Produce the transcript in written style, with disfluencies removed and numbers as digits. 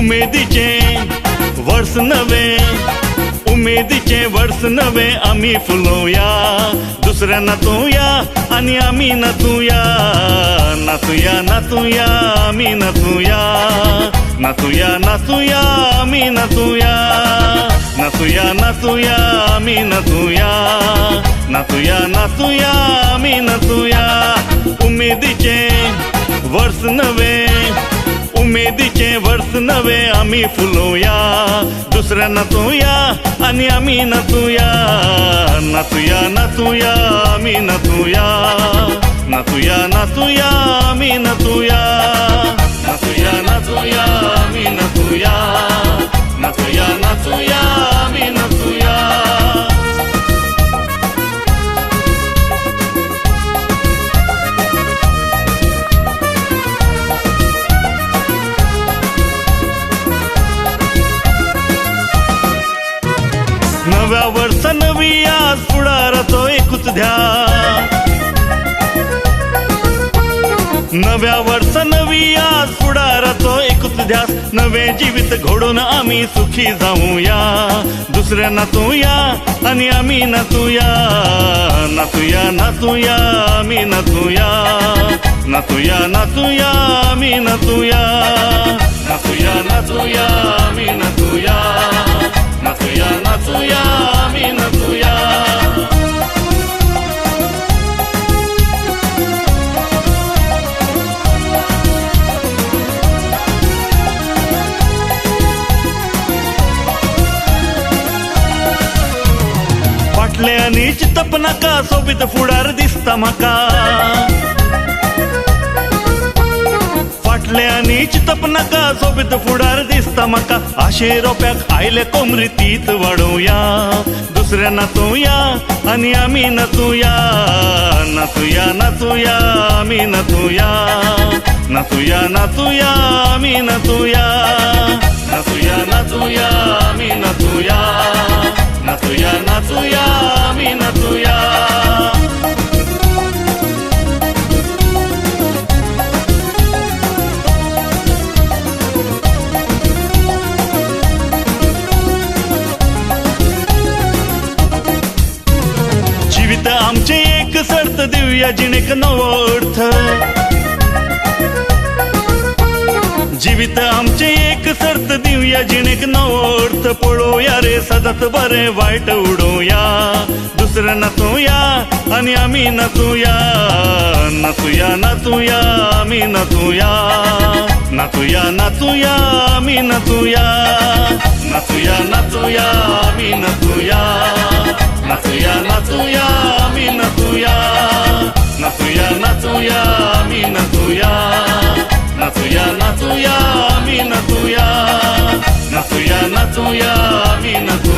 उमेदीचे वर्ष नवे, उमेदीचे वर्ष नवे, आम्ही फुलवूया, दुसऱ्या नाचूया आणि आम्ही नाचूया, नाचूया नाचूया आम्ही नाचूया, नाचूया नाचूया आम्ही नाचूया, नाचूया नाचूया आम्ही नाचूया, नाचूया नाचूया आम्ही नाचूया. उमेदीचे वर्ष नवे, उमेदीचे वर्ष नवे, आम्ही फुलवूया, दुसऱ्या नाचूया आणि आम्ही नाचूया, नाचूया नाचूया आम्ही नाचूया, नाचूया नाचूया आम्ही नाचूया, नाचूया नाचूया आम्ही नाचूया, नाचूया नाचूया आम्ही नाचूया. नव्या वर्ष नवी आज पुढाराचो एकूच ध्यान, नव्या वर्ष नवी आज पुढाराचो एकूच ध्यास, नवे जीवित घडून आम्ही सुखी जाऊया, दुसऱ्या नाचूया आणि आम्ही नाचूया, नाचूया नाचूया आम्ही नाचूया, नाचूया नाचूया आम्ही नाचूया, नाचूया नाचूया आम्ही नाचूया, नाचूया नाचूया आम्ही नाचूया. फाटले आणि चितप नाका, सोबीत फुडार दिसता म्हाका, फाटले आणि चितप नाका, सोबीत फुडार दिसता म्हाका, आशे रोप्याक आयले कोमरीतीत वाडोवया, दुसऱ्या नाचूया आणि आम्ही नाचूया, नाचूया नाचूया आम्ही नाचूया, नाचूया नाचूया आम्ही नाचूया, नाचूया नाचूया आम्ही नाचूया, नाचूया नाचूया आम्ही नाचूया. जीवित आमचे एक सर्त देऊया जिणेक नवो अर्थ, जीवित आमचे एक सर्त देऊया जिणेक नवो अर्थ, पळोवया रे सदांच बरे वाईट उडोवया, दुसऱ्या नाचूया आणि आम्ही नाचूया, नाचूया नाचूया आम्ही नाचूया, नाचूया नाचूया आम्ही नाचूया, नाचूया नाचूया आम्ही नाचूया, नाचूया नाचूया आम्ही नाचूया, नाचूया नाचूया आम्ही नाचूया, नाचूया नाचूया आम्ही नाचूया, नाचूया नाचूया आम्ही नाचूया.